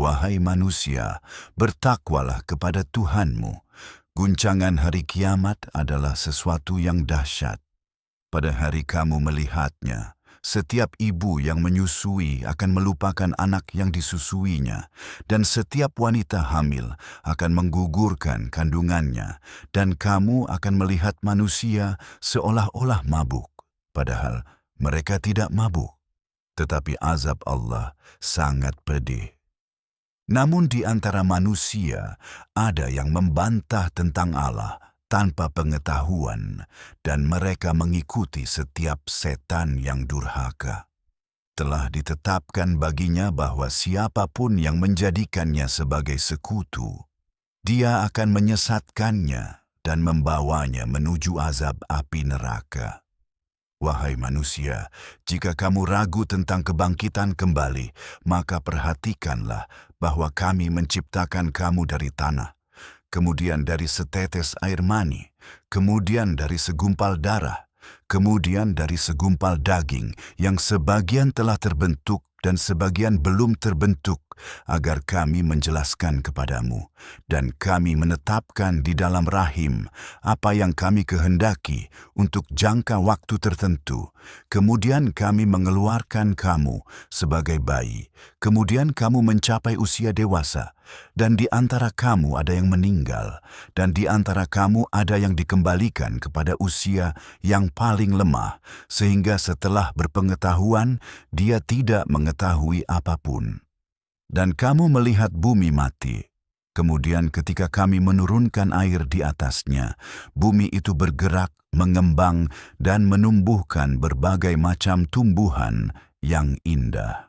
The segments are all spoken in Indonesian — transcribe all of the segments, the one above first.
Wahai manusia, bertakwalah kepada Tuhanmu. Guncangan hari kiamat adalah sesuatu yang dahsyat. Pada hari kamu melihatnya, setiap ibu yang menyusui akan melupakan anak yang disusuinya, dan setiap wanita hamil akan menggugurkan kandungannya, dan kamu akan melihat manusia seolah-olah mabuk, padahal mereka tidak mabuk. Tetapi azab Allah sangat pedih. Namun di antara manusia ada yang membantah tentang Allah tanpa pengetahuan, dan mereka mengikuti setiap setan yang durhaka. Telah ditetapkan baginya bahwa siapapun yang menjadikannya sebagai sekutu, dia akan menyesatkannya dan membawanya menuju azab api neraka. Wahai manusia, jika kamu ragu tentang kebangkitan kembali, maka perhatikanlah bahwa kami menciptakan kamu dari tanah, kemudian dari setetes air mani, kemudian dari segumpal darah, kemudian dari segumpal daging yang sebagian telah terbentuk dan sebagian belum terbentuk, agar kami menjelaskan kepadamu, dan kami menetapkan di dalam rahim apa yang kami kehendaki untuk jangka waktu tertentu. Kemudian kami mengeluarkan kamu sebagai bayi, kemudian kamu mencapai usia dewasa, dan di antara kamu ada yang meninggal, dan di antara kamu ada yang dikembalikan kepada usia yang paling lemah, sehingga setelah berpengetahuan dia tidak mengetahui apapun. Dan kamu melihat bumi mati. Kemudian ketika kami menurunkan air di atasnya, bumi itu bergerak, mengembang, dan menumbuhkan berbagai macam tumbuhan yang indah.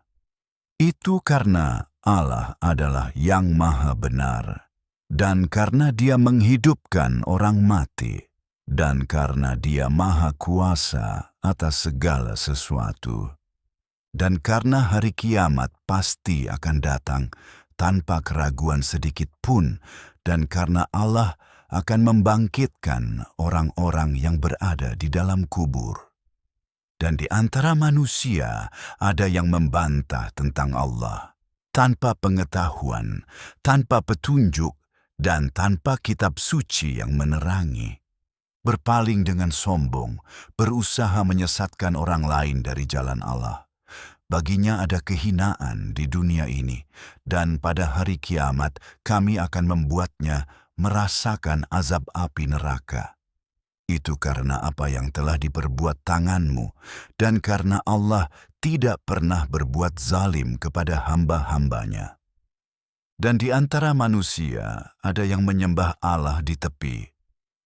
Itu karena Allah adalah yang Maha Benar, dan karena Dia menghidupkan orang mati, dan karena Dia Maha Kuasa atas segala sesuatu. Dan karena hari kiamat pasti akan datang tanpa keraguan sedikit pun, dan karena Allah akan membangkitkan orang-orang yang berada di dalam kubur. Dan di antara manusia ada yang membantah tentang Allah, tanpa pengetahuan, tanpa petunjuk, dan tanpa kitab suci yang menerangi. Berpaling dengan sombong, berusaha menyesatkan orang lain dari jalan Allah. Baginya ada kehinaan di dunia ini, dan pada hari kiamat kami akan membuatnya merasakan azab api neraka. Itu karena apa yang telah diperbuat tanganmu, dan karena Allah tidak pernah berbuat zalim kepada hamba-hambanya. Dan di antara manusia ada yang menyembah Allah di tepi.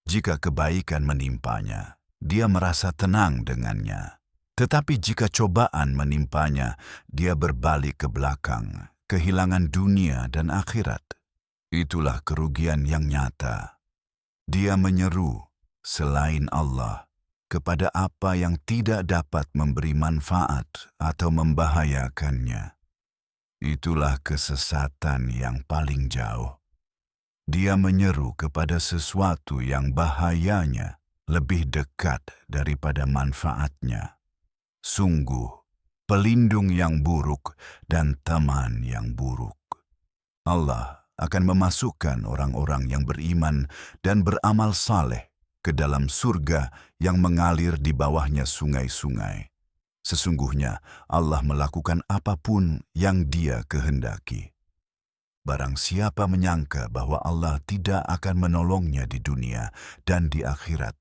Jika kebaikan menimpanya, dia merasa tenang dengannya. Tetapi jika cobaan menimpanya, dia berbalik ke belakang, kehilangan dunia dan akhirat. Itulah kerugian yang nyata. Dia menyeru selain Allah kepada apa yang tidak dapat memberi manfaat atau membahayakannya. Itulah kesesatan yang paling jauh. Dia menyeru kepada sesuatu yang bahayanya lebih dekat daripada manfaatnya. Sungguh, pelindung yang buruk dan teman yang buruk. Allah akan memasukkan orang-orang yang beriman dan beramal saleh ke dalam surga yang mengalir di bawahnya sungai-sungai. Sesungguhnya Allah melakukan apapun yang Dia kehendaki. Barang siapa menyangka bahwa Allah tidak akan menolongnya di dunia dan di akhirat,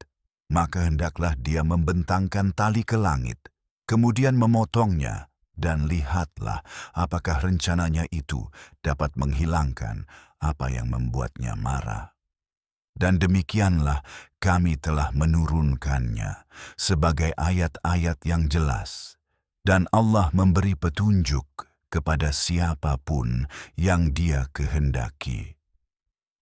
maka hendaklah dia membentangkan tali ke langit, kemudian memotongnya, dan lihatlah apakah rencananya itu dapat menghilangkan apa yang membuatnya marah. Dan demikianlah kami telah menurunkannya sebagai ayat-ayat yang jelas, dan Allah memberi petunjuk kepada siapapun yang Dia kehendaki.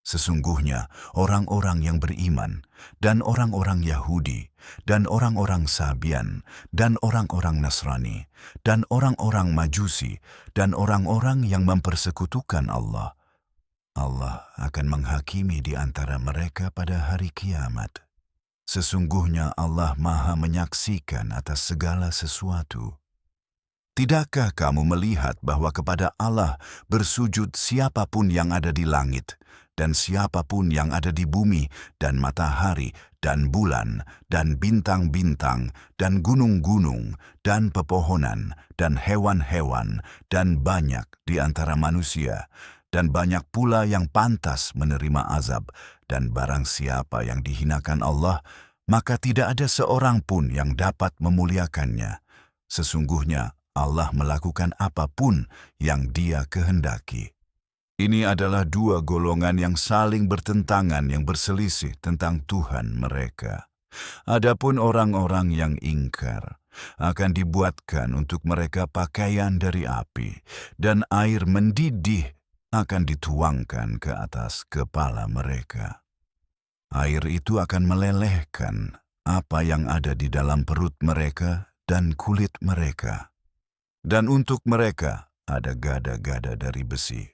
Sesungguhnya orang-orang yang beriman, dan orang-orang Yahudi, dan orang-orang Sabian, dan orang-orang Nasrani, dan orang-orang Majusi, dan orang-orang yang mempersekutukan Allah, Allah akan menghakimi di antara mereka pada hari kiamat. Sesungguhnya Allah Maha menyaksikan atas segala sesuatu. Tidakkah kamu melihat bahwa kepada Allah bersujud siapapun yang ada di langit, dan siapapun yang ada di bumi, dan matahari, dan bulan, dan bintang-bintang, dan gunung-gunung, dan pepohonan, dan hewan-hewan, dan banyak di antara manusia, dan banyak pula yang pantas menerima azab, dan barang siapa yang dihinakan Allah, maka tidak ada seorang pun yang dapat memuliakannya. Sesungguhnya Allah melakukan apapun yang Dia kehendaki. Ini adalah dua golongan yang saling bertentangan yang berselisih tentang Tuhan mereka. Adapun orang-orang yang ingkar, akan dibuatkan untuk mereka pakaian dari api, dan air mendidih akan dituangkan ke atas kepala mereka. Air itu akan melelehkan apa yang ada di dalam perut mereka dan kulit mereka. Dan untuk mereka ada gada-gada dari besi.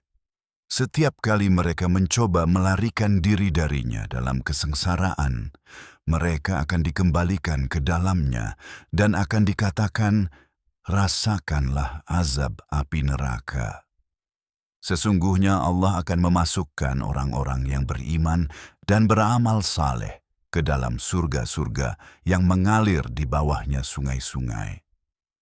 Setiap kali mereka mencoba melarikan diri darinya dalam kesengsaraan, mereka akan dikembalikan ke dalamnya dan akan dikatakan, rasakanlah azab api neraka. Sesungguhnya Allah akan memasukkan orang-orang yang beriman dan beramal saleh ke dalam surga-surga yang mengalir di bawahnya sungai-sungai.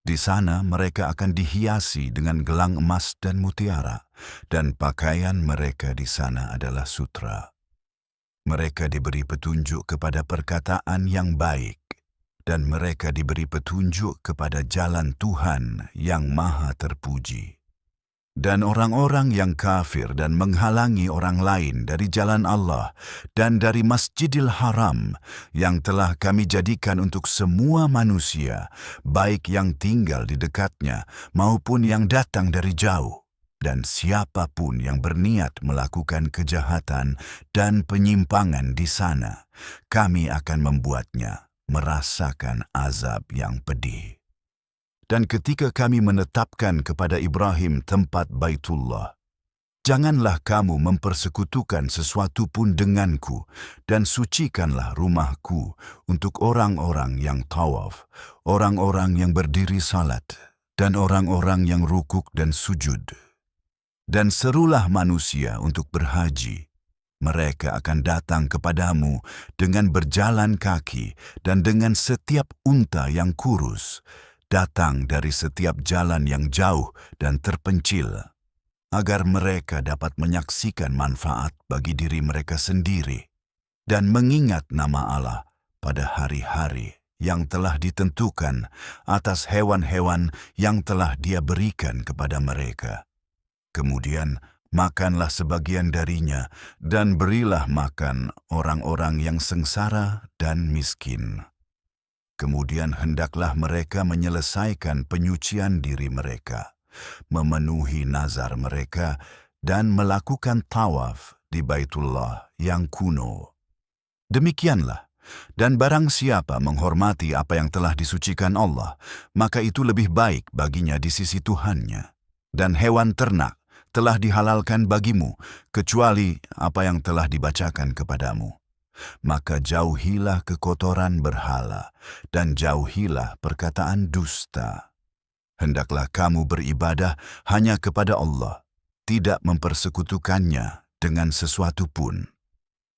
Di sana mereka akan dihiasi dengan gelang emas dan mutiara, dan pakaian mereka di sana adalah sutra. Mereka diberi petunjuk kepada perkataan yang baik, dan mereka diberi petunjuk kepada jalan Tuhan yang Maha Terpuji. Dan orang-orang yang kafir dan menghalangi orang lain dari jalan Allah dan dari Masjidil Haram yang telah kami jadikan untuk semua manusia, baik yang tinggal di dekatnya maupun yang datang dari jauh, dan siapapun yang berniat melakukan kejahatan dan penyimpangan di sana, kami akan membuatnya merasakan azab yang pedih. Dan ketika kami menetapkan kepada Ibrahim tempat Baitullah, janganlah kamu mempersekutukan sesuatu pun denganku, dan sucikanlah rumahku untuk orang-orang yang tawaf, orang-orang yang berdiri salat, dan orang-orang yang rukuk dan sujud. Dan serulah manusia untuk berhaji. Mereka akan datang kepadamu dengan berjalan kaki dan dengan setiap unta yang kurus, datang dari setiap jalan yang jauh dan terpencil, agar mereka dapat menyaksikan manfaat bagi diri mereka sendiri dan mengingat nama Allah pada hari-hari yang telah ditentukan atas hewan-hewan yang telah Dia berikan kepada mereka. Kemudian makanlah sebagian darinya dan berilah makan orang-orang yang sengsara dan miskin. Kemudian hendaklah mereka menyelesaikan penyucian diri mereka, memenuhi nazar mereka, dan melakukan tawaf di Baitullah yang kuno. Demikianlah, dan barang siapa menghormati apa yang telah disucikan Allah, maka itu lebih baik baginya di sisi Tuhannya. Dan hewan ternak telah dihalalkan bagimu, kecuali apa yang telah dibacakan kepadamu. Maka jauhilah kekotoran berhala, dan jauhilah perkataan dusta. Hendaklah kamu beribadah hanya kepada Allah, tidak mempersekutukannya dengan sesuatu pun.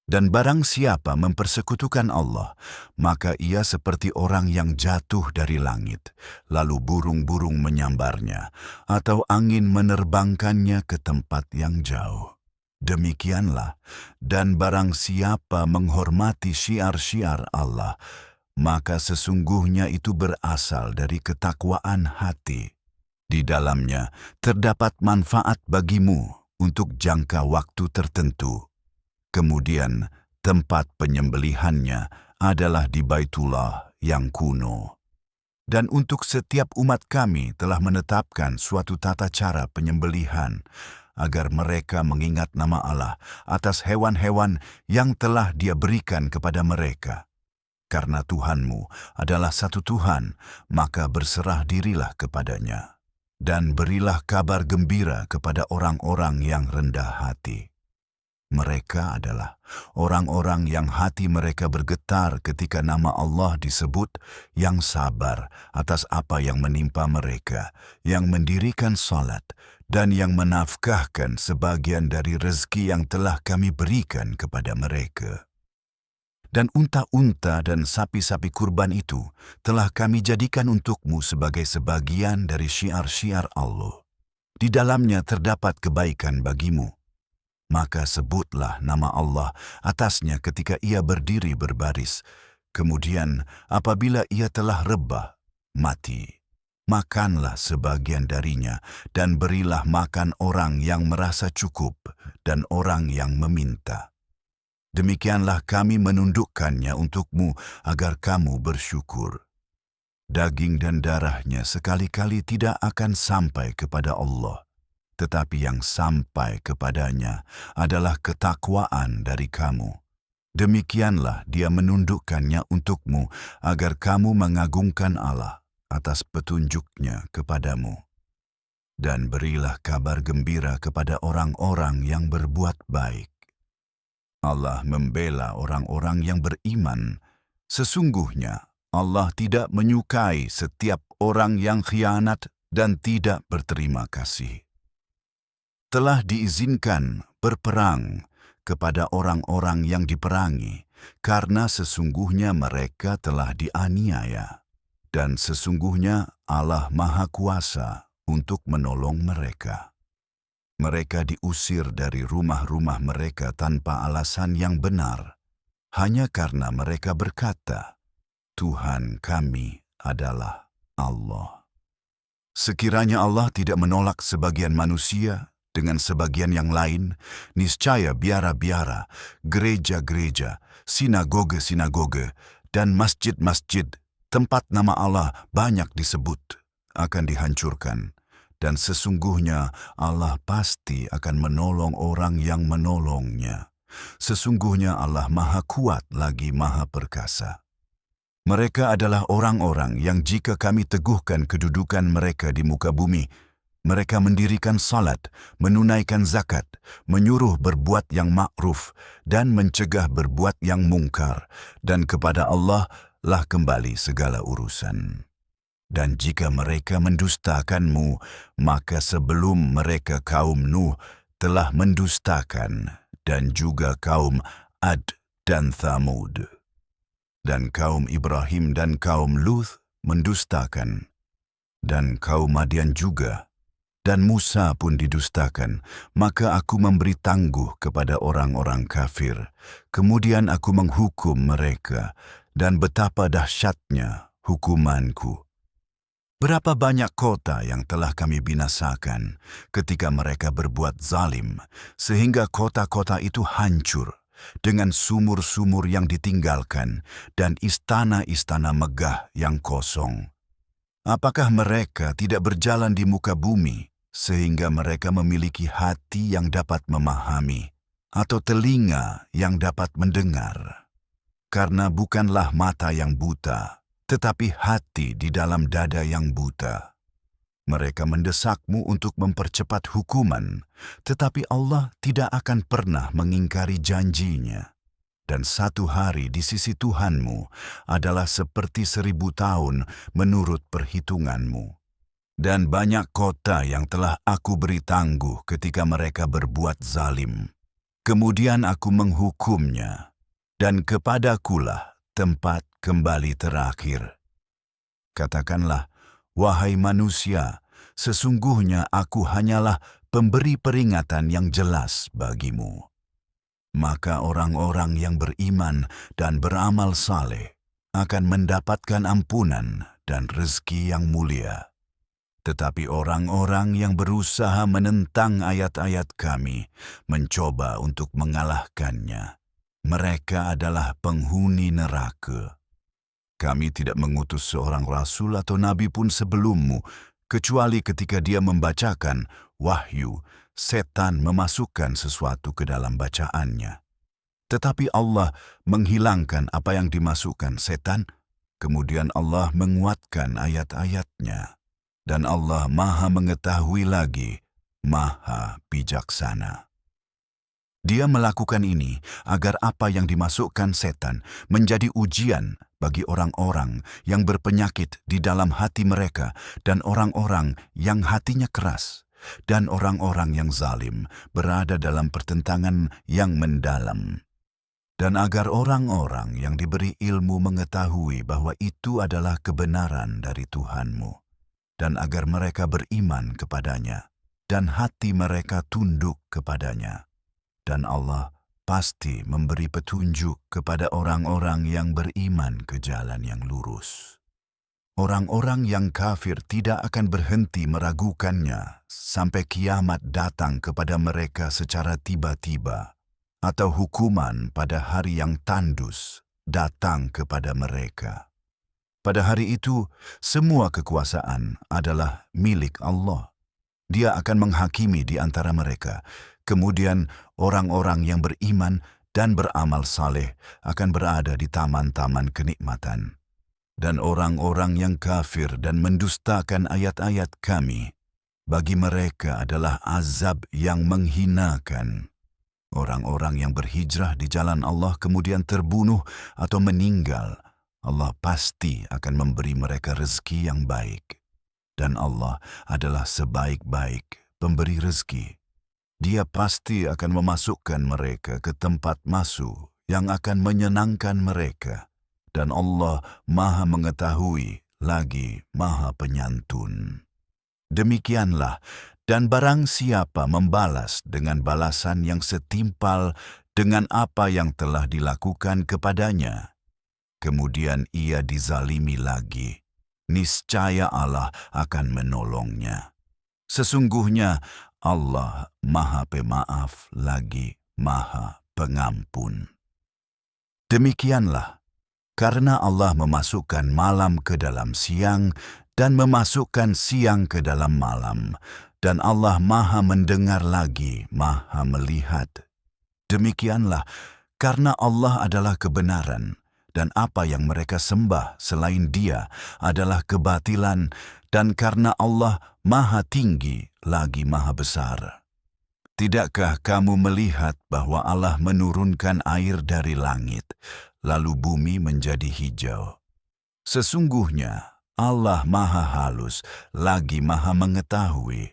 Dan barang siapa mempersekutukan Allah, maka ia seperti orang yang jatuh dari langit, lalu burung-burung menyambarnya, atau angin menerbangkannya ke tempat yang jauh. Demikianlah, dan barang siapa menghormati syiar-syiar Allah, maka sesungguhnya itu berasal dari ketakwaan hati. Di dalamnya terdapat manfaat bagimu untuk jangka waktu tertentu. Kemudian tempat penyembelihannya adalah di Baitullah yang kuno. Dan untuk setiap umat kami telah menetapkan suatu tata cara penyembelihan, agar mereka mengingat nama Allah atas hewan-hewan yang telah Dia berikan kepada mereka. Karena Tuhanmu adalah satu Tuhan, maka berserah dirilah kepadanya. Dan berilah kabar gembira kepada orang-orang yang rendah hati. Mereka adalah orang-orang yang hati mereka bergetar ketika nama Allah disebut, yang sabar atas apa yang menimpa mereka, yang mendirikan salat, dan yang menafkahkan sebagian dari rezeki yang telah kami berikan kepada mereka. Dan unta-unta dan sapi-sapi kurban itu telah kami jadikan untukmu sebagai sebagian dari syiar-syiar Allah. Di dalamnya terdapat kebaikan bagimu. Maka sebutlah nama Allah atasnya ketika ia berdiri berbaris. Kemudian apabila ia telah rebah, mati, makanlah sebagian darinya dan berilah makan orang yang merasa cukup dan orang yang meminta. Demikianlah kami menundukkannya untukmu agar kamu bersyukur. Daging dan darahnya sekali-kali tidak akan sampai kepada Allah, tetapi yang sampai kepadanya adalah ketakwaan dari kamu. Demikianlah dia menundukkannya untukmu agar kamu mengagungkan Allah atas petunjuknya kepadamu. Dan berilah kabar gembira kepada orang-orang yang berbuat baik. Allah membela orang-orang yang beriman. Sesungguhnya Allah tidak menyukai setiap orang yang khianat dan tidak berterima kasih. Telah diizinkan berperang kepada orang-orang yang diperangi, karena sesungguhnya mereka telah dianiaya, dan sesungguhnya Allah Maha Kuasa untuk menolong mereka. Mereka diusir dari rumah-rumah mereka tanpa alasan yang benar, hanya karena mereka berkata, Tuhan kami adalah Allah. Sekiranya Allah tidak menolak sebagian manusia dengan sebagian yang lain, niscaya biara-biara, gereja-gereja, sinagoge-sinagoge, dan masjid-masjid, tempat nama Allah banyak disebut, akan dihancurkan. Dan sesungguhnya Allah pasti akan menolong orang yang menolongnya. Sesungguhnya Allah Maha Kuat lagi Maha Perkasa. Mereka adalah orang-orang yang jika kami teguhkan kedudukan mereka di muka bumi, mereka mendirikan salat, menunaikan zakat, menyuruh berbuat yang ma'ruf, dan mencegah berbuat yang mungkar, dan kepada Allah lah kembali segala urusan. Dan jika mereka mendustakanmu, maka sebelum mereka kaum Nuh telah mendustakan, dan juga kaum Ad dan Thamud. Dan kaum Ibrahim dan kaum Luth mendustakan, dan kaum Madian juga, dan Musa pun didustakan. Maka aku memberi tangguh kepada orang-orang kafir. Kemudian aku menghukum mereka, dan betapa dahsyatnya hukumanku. Berapa banyak kota yang telah kami binasakan ketika mereka berbuat zalim, sehingga kota-kota itu hancur dengan sumur-sumur yang ditinggalkan dan istana-istana megah yang kosong. Apakah mereka tidak berjalan di muka bumi sehingga mereka memiliki hati yang dapat memahami atau telinga yang dapat mendengar? Karena bukanlah mata yang buta, tetapi hati di dalam dada yang buta. Mereka mendesakmu untuk mempercepat hukuman, tetapi Allah tidak akan pernah mengingkari janjinya. Dan satu hari di sisi Tuhanmu adalah seperti 1000 tahun menurut perhitunganmu. Dan banyak kota yang telah aku beri tangguh ketika mereka berbuat zalim. Kemudian aku menghukumnya, dan kepadakulah tempat kembali terakhir. Katakanlah, wahai manusia, sesungguhnya aku hanyalah pemberi peringatan yang jelas bagimu. Maka orang-orang yang beriman dan beramal saleh akan mendapatkan ampunan dan rezeki yang mulia. Tetapi orang-orang yang berusaha menentang ayat-ayat kami, mencoba untuk mengalahkannya, mereka adalah penghuni neraka. Kami tidak mengutus seorang rasul atau nabi pun sebelummu, kecuali ketika dia membacakan wahyu, setan memasukkan sesuatu ke dalam bacaannya. Tetapi Allah menghilangkan apa yang dimasukkan setan, kemudian Allah menguatkan ayat-ayatnya. Dan Allah Maha mengetahui lagi, Maha bijaksana. Dia melakukan ini agar apa yang dimasukkan setan menjadi ujian bagi orang-orang yang berpenyakit di dalam hati mereka dan orang-orang yang hatinya keras dan orang-orang yang zalim berada dalam pertentangan yang mendalam. Dan agar orang-orang yang diberi ilmu mengetahui bahwa itu adalah kebenaran dari Tuhanmu, dan agar mereka beriman kepadanya, dan hati mereka tunduk kepadanya. Dan Allah pasti memberi petunjuk kepada orang-orang yang beriman ke jalan yang lurus. Orang-orang yang kafir tidak akan berhenti meragukannya sampai kiamat datang kepada mereka secara tiba-tiba, atau hukuman pada hari yang tandus datang kepada mereka. Pada hari itu, semua kekuasaan adalah milik Allah. Dia akan menghakimi di antara mereka. Kemudian orang-orang yang beriman dan beramal saleh akan berada di taman-taman kenikmatan. Dan orang-orang yang kafir dan mendustakan ayat-ayat Kami, bagi mereka adalah azab yang menghinakan. Orang-orang yang berhijrah di jalan Allah kemudian terbunuh atau meninggal, Allah pasti akan memberi mereka rezeki yang baik. Dan Allah adalah sebaik-baik pemberi rezeki. Dia pasti akan memasukkan mereka ke tempat masuk yang akan menyenangkan mereka. Dan Allah Maha Mengetahui lagi Maha Penyantun. Demikianlah, dan barang siapa membalas dengan balasan yang setimpal dengan apa yang telah dilakukan kepadanya, kemudian ia dizalimi lagi, niscaya Allah akan menolongnya. Sesungguhnya Allah Maha Pemaaf lagi Maha Pengampun. Demikianlah, karena Allah memasukkan malam ke dalam siang dan memasukkan siang ke dalam malam, dan Allah Maha Mendengar lagi Maha Melihat. Demikianlah, karena Allah adalah kebenaran, dan apa yang mereka sembah selain Dia adalah kebatilan, dan karena Allah Maha Tinggi lagi Maha Besar. Tidakkah kamu melihat bahwa Allah menurunkan air dari langit, lalu bumi menjadi hijau? Sesungguhnya Allah Maha Halus lagi Maha Mengetahui.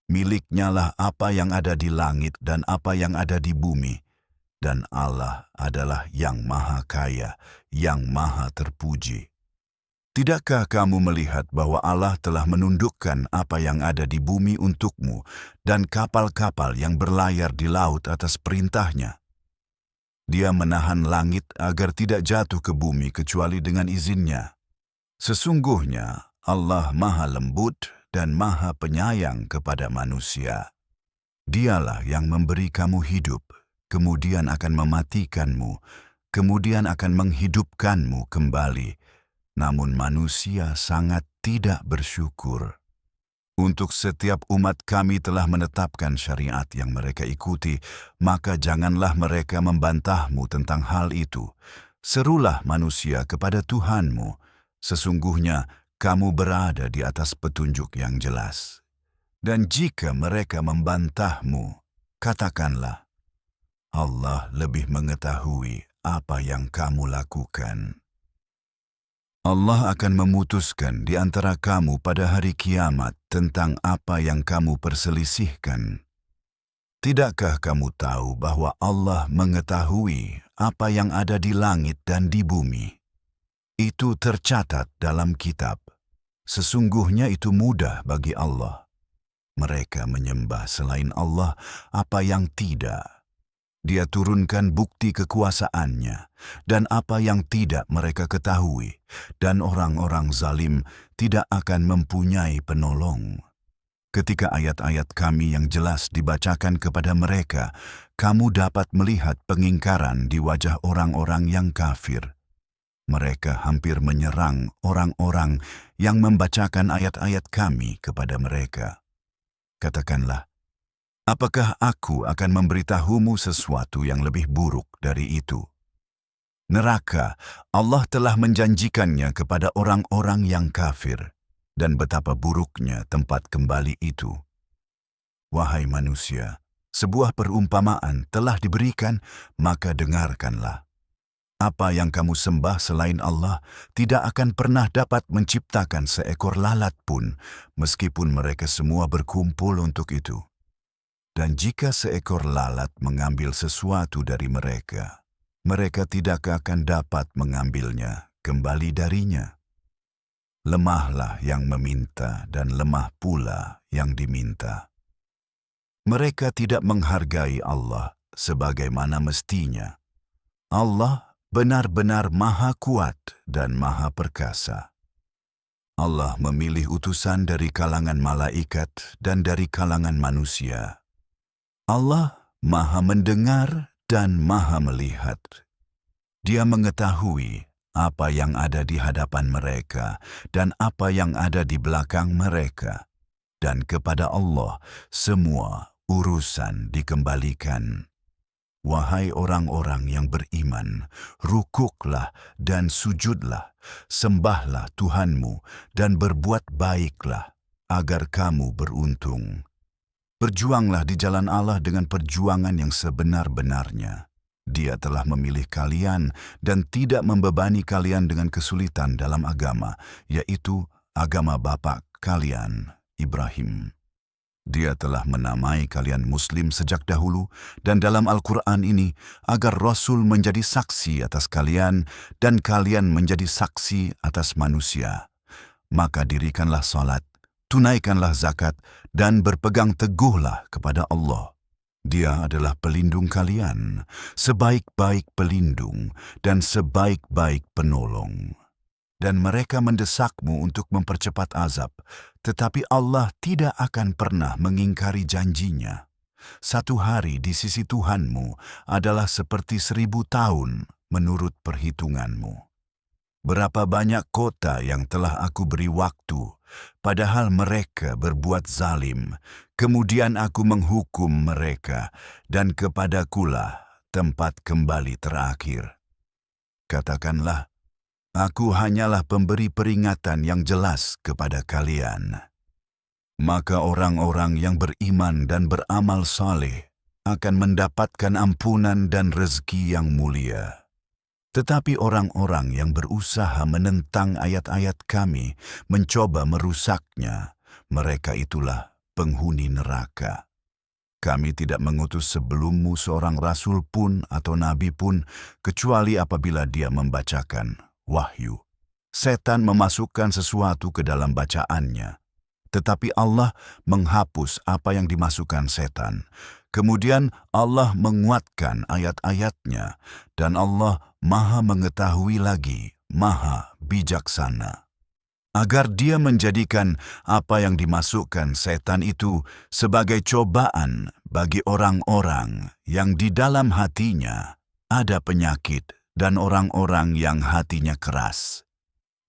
Miliknya lah apa yang ada di langit dan apa yang ada di bumi, dan Allah adalah yang Maha Kaya, yang Maha Terpuji. Tidakkah kamu melihat bahwa Allah telah menundukkan apa yang ada di bumi untukmu dan kapal-kapal yang berlayar di laut atas perintahnya? Dia menahan langit agar tidak jatuh ke bumi kecuali dengan izinnya. Sesungguhnya Allah Maha Lembut dan Maha Penyayang kepada manusia. Dialah yang memberi kamu hidup, kemudian akan mematikanmu, kemudian akan menghidupkanmu kembali. Namun manusia sangat tidak bersyukur. Untuk setiap umat Kami telah menetapkan syariat yang mereka ikuti, maka janganlah mereka membantahmu tentang hal itu. Serulah manusia kepada Tuhanmu, sesungguhnya kamu berada di atas petunjuk yang jelas. Dan jika mereka membantahmu, katakanlah, Allah lebih mengetahui apa yang kamu lakukan. Allah akan memutuskan di antara kamu pada hari kiamat tentang apa yang kamu perselisihkan. Tidakkah kamu tahu bahwa Allah mengetahui apa yang ada di langit dan di bumi? Itu tercatat dalam kitab. Sesungguhnya itu mudah bagi Allah. Mereka menyembah selain Allah apa yang tidak. Dia turunkan bukti kekuasaannya dan apa yang tidak mereka ketahui, dan orang-orang zalim tidak akan mempunyai penolong. Ketika ayat-ayat Kami yang jelas dibacakan kepada mereka, kamu dapat melihat pengingkaran di wajah orang-orang yang kafir. Mereka hampir menyerang orang-orang yang membacakan ayat-ayat Kami kepada mereka. Katakanlah, apakah aku akan memberitahumu sesuatu yang lebih buruk dari itu? Neraka, Allah telah menjanjikannya kepada orang-orang yang kafir, dan betapa buruknya tempat kembali itu. Wahai manusia, Sebuah perumpamaan telah diberikan, maka dengarkanlah. Apa yang kamu sembah selain Allah tidak akan pernah dapat menciptakan seekor lalat pun, meskipun mereka semua berkumpul untuk itu. Dan jika seekor lalat mengambil sesuatu dari mereka, mereka tidak akan dapat mengambilnya kembali darinya. Lemahlah yang meminta dan lemah pula yang diminta. Mereka tidak menghargai Allah sebagaimana mestinya. Allah benar-benar Maha Kuat dan Maha Perkasa. Allah memilih utusan dari kalangan malaikat dan dari kalangan manusia. Allah Maha Mendengar dan Maha Melihat. Dia mengetahui apa yang ada di hadapan mereka dan apa yang ada di belakang mereka. Dan kepada Allah semua urusan dikembalikan. Wahai orang-orang yang beriman, rukuklah dan sujudlah, sembahlah Tuhanmu dan berbuat baiklah agar kamu beruntung. Berjuanglah di jalan Allah dengan perjuangan yang sebenar-benarnya. Dia telah memilih kalian dan tidak membebani kalian dengan kesulitan dalam agama, yaitu agama bapa kalian, Ibrahim. Dia telah menamai kalian Muslim sejak dahulu, dan dalam Al-Quran ini, agar Rasul menjadi saksi atas kalian, dan kalian menjadi saksi atas manusia. Maka dirikanlah salat, tunaikanlah zakat, dan berpegang teguhlah kepada Allah. Dia adalah pelindung kalian, sebaik-baik pelindung, dan sebaik-baik penolong. Dan mereka mendesakmu untuk mempercepat azab, tetapi Allah tidak akan pernah mengingkari janjinya. Satu hari di sisi Tuhanmu adalah seperti 1000 tahun menurut perhitunganmu. Berapa banyak kota yang telah aku beri waktu, padahal mereka berbuat zalim, kemudian aku menghukum mereka, dan kepadakulah tempat kembali terakhir. Katakanlah, aku hanyalah pemberi peringatan yang jelas kepada kalian. Maka orang-orang yang beriman dan beramal saleh akan mendapatkan ampunan dan rezeki yang mulia. Tetapi orang-orang yang berusaha menentang ayat-ayat kami, mencoba merusaknya, mereka itulah penghuni neraka. Kami tidak mengutus sebelummu seorang rasul pun atau nabi pun, kecuali apabila dia membacakan wahyu. Setan memasukkan sesuatu ke dalam bacaannya, tetapi Allah menghapus apa yang dimasukkan setan. Kemudian Allah menguatkan ayat-ayatnya, dan Allah Maha Mengetahui lagi, Maha Bijaksana. Agar dia menjadikan apa yang dimasukkan setan itu sebagai cobaan bagi orang-orang yang di dalam hatinya ada penyakit dan orang-orang yang hatinya keras.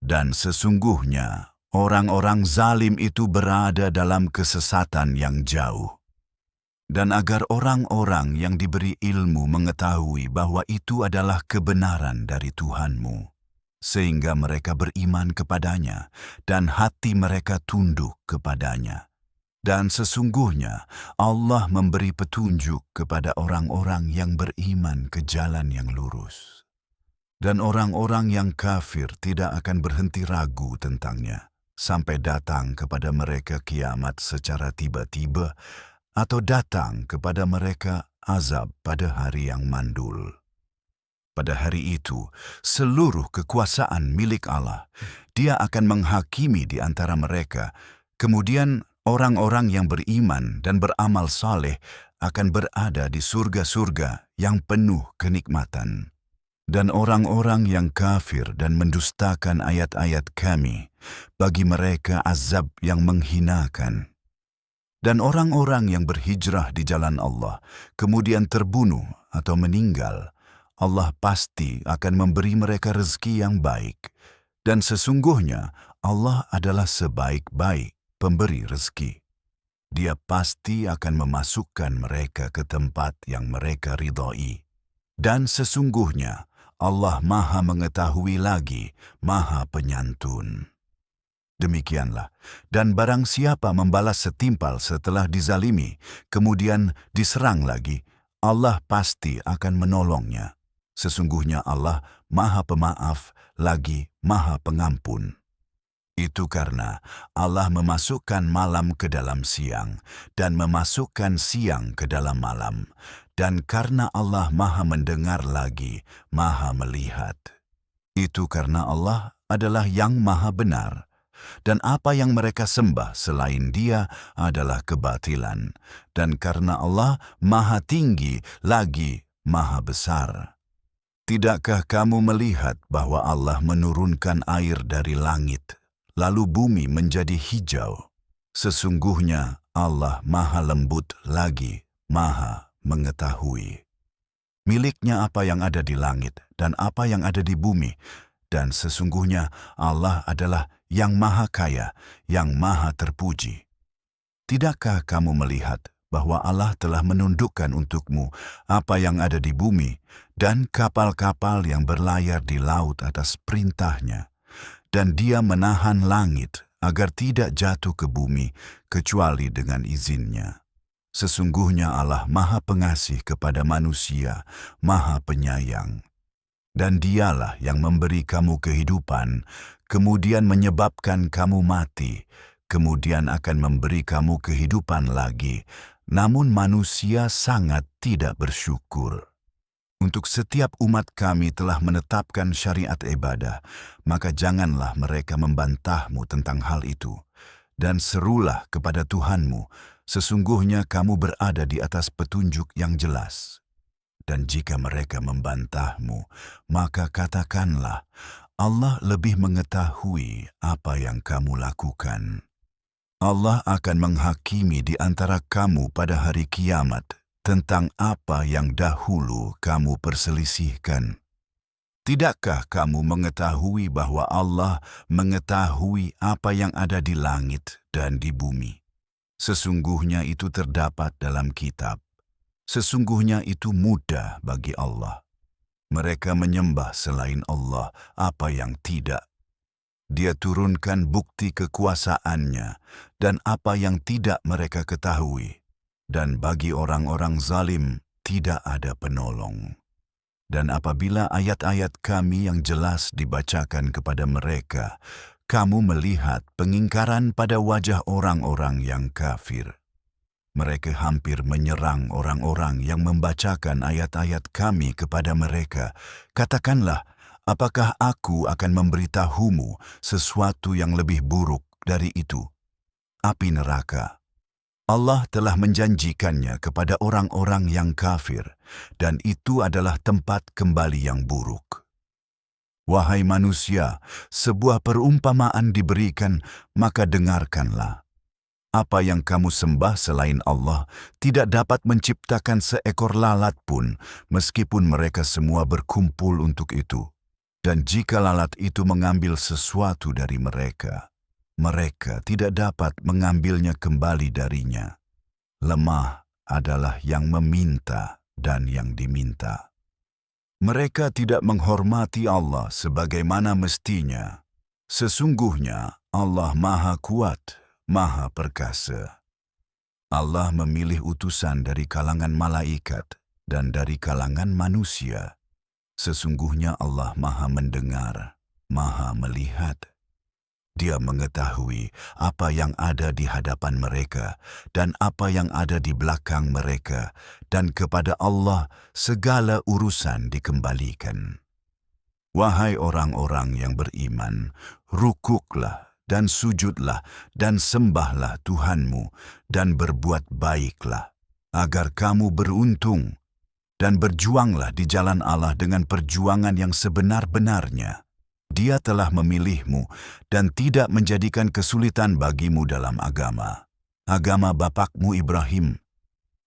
Dan sesungguhnya orang-orang zalim itu berada dalam kesesatan yang jauh. Dan agar orang-orang yang diberi ilmu mengetahui bahwa itu adalah kebenaran dari Tuhanmu, sehingga mereka beriman kepadanya dan hati mereka tunduk kepadanya. Dan sesungguhnya Allah memberi petunjuk kepada orang-orang yang beriman ke jalan yang lurus. Dan orang-orang yang kafir tidak akan berhenti ragu tentangnya, sampai datang kepada mereka kiamat secara tiba-tiba, atau datang kepada mereka azab pada hari yang mandul. Pada hari itu, seluruh kekuasaan milik Allah. Dia akan menghakimi di antara mereka. Kemudian orang-orang yang beriman dan beramal saleh akan berada di surga-surga yang penuh kenikmatan. Dan orang-orang yang kafir dan mendustakan ayat-ayat kami, bagi mereka azab yang menghinakan. Dan orang-orang yang berhijrah di jalan Allah, kemudian terbunuh atau meninggal, Allah pasti akan memberi mereka rezeki yang baik. Dan sesungguhnya Allah adalah sebaik-baik pemberi rezeki. Dia pasti akan memasukkan mereka ke tempat yang mereka ridhai. Dan sesungguhnya Allah Maha Mengetahui lagi, Maha Penyantun. Demikianlah, dan barang siapa membalas setimpal setelah dizalimi, kemudian diserang lagi, Allah pasti akan menolongnya. Sesungguhnya Allah Maha Pemaaf lagi Maha Pengampun. Itu karena Allah memasukkan malam ke dalam siang dan memasukkan siang ke dalam malam, dan karena Allah Maha Mendengar lagi Maha Melihat. Itu karena Allah adalah yang Maha Benar, dan apa yang mereka sembah selain Dia adalah kebatilan, dan karena Allah Maha Tinggi lagi Maha Besar. Tidakkah kamu melihat bahwa Allah menurunkan air dari langit, lalu bumi menjadi hijau? Sesungguhnya Allah Maha Lembut lagi Maha Mengetahui. Miliknya apa yang ada di langit dan apa yang ada di bumi, dan sesungguhnya Allah adalah yang Maha Kaya, yang Maha Terpuji. Tidakkah kamu melihat bahwa Allah telah menundukkan untukmu apa yang ada di bumi dan kapal-kapal yang berlayar di laut atas perintahnya, dan Dia menahan langit agar tidak jatuh ke bumi kecuali dengan izinnya. Sesungguhnya Allah Maha Pengasih kepada manusia, Maha Penyayang. Dan Dialah yang memberi kamu kehidupan, kemudian menyebabkan kamu mati, kemudian akan memberi kamu kehidupan lagi, namun manusia sangat tidak bersyukur. Untuk setiap umat kami telah menetapkan syariat ibadah, maka janganlah mereka membantahmu tentang hal itu. Dan serulah kepada Tuhanmu, sesungguhnya kamu berada di atas petunjuk yang jelas. Dan jika mereka membantahmu, maka katakanlah, Allah lebih mengetahui apa yang kamu lakukan. Allah akan menghakimi di antara kamu pada hari kiamat tentang apa yang dahulu kamu perselisihkan. Tidakkah kamu mengetahui bahwa Allah mengetahui apa yang ada di langit dan di bumi? Sesungguhnya itu terdapat dalam kitab. Sesungguhnya itu mudah bagi Allah. Mereka menyembah selain Allah apa yang tidak. Dia turunkan bukti kekuasaannya dan apa yang tidak mereka ketahui. Dan bagi orang-orang zalim tidak ada penolong. Dan apabila ayat-ayat kami yang jelas dibacakan kepada mereka, kamu melihat pengingkaran pada wajah orang-orang yang kafir. Mereka hampir menyerang orang-orang yang membacakan ayat-ayat kami kepada mereka. Katakanlah, apakah aku akan memberitahumu sesuatu yang lebih buruk dari itu? Api neraka. Allah telah menjanjikannya kepada orang-orang yang kafir, dan itu adalah tempat kembali yang buruk. Wahai manusia, sebuah perumpamaan diberikan, maka dengarkanlah. Apa yang kamu sembah selain Allah tidak dapat menciptakan seekor lalat pun, meskipun mereka semua berkumpul untuk itu. Dan jika lalat itu mengambil sesuatu dari mereka, mereka tidak dapat mengambilnya kembali darinya. Lemah adalah yang meminta dan yang diminta. Mereka tidak menghormati Allah sebagaimana mestinya. Sesungguhnya Allah Maha Kuat, Maha Perkasa. Allah memilih utusan dari kalangan malaikat dan dari kalangan manusia. Sesungguhnya Allah Maha Mendengar, Maha Melihat. Dia mengetahui apa yang ada di hadapan mereka dan apa yang ada di belakang mereka, dan kepada Allah segala urusan dikembalikan. Wahai orang-orang yang beriman, rukuklah dan sujudlah dan sembahlah Tuhanmu dan berbuat baiklah, agar kamu beruntung, dan berjuanglah di jalan Allah dengan perjuangan yang sebenar-benarnya. Dia telah memilihmu dan tidak menjadikan kesulitan bagimu dalam agama bapakmu Ibrahim.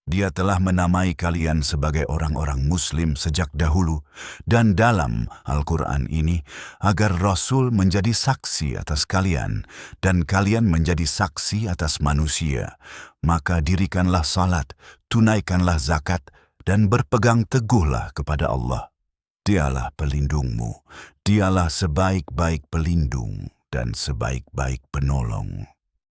Dia telah menamai kalian sebagai orang-orang Muslim sejak dahulu, dan dalam Al-Quran ini, agar Rasul menjadi saksi atas kalian, dan kalian menjadi saksi atas manusia. Maka dirikanlah salat, tunaikanlah zakat, dan berpegang teguhlah kepada Allah. Dialah pelindungmu, dialah sebaik-baik pelindung, dan sebaik-baik penolong.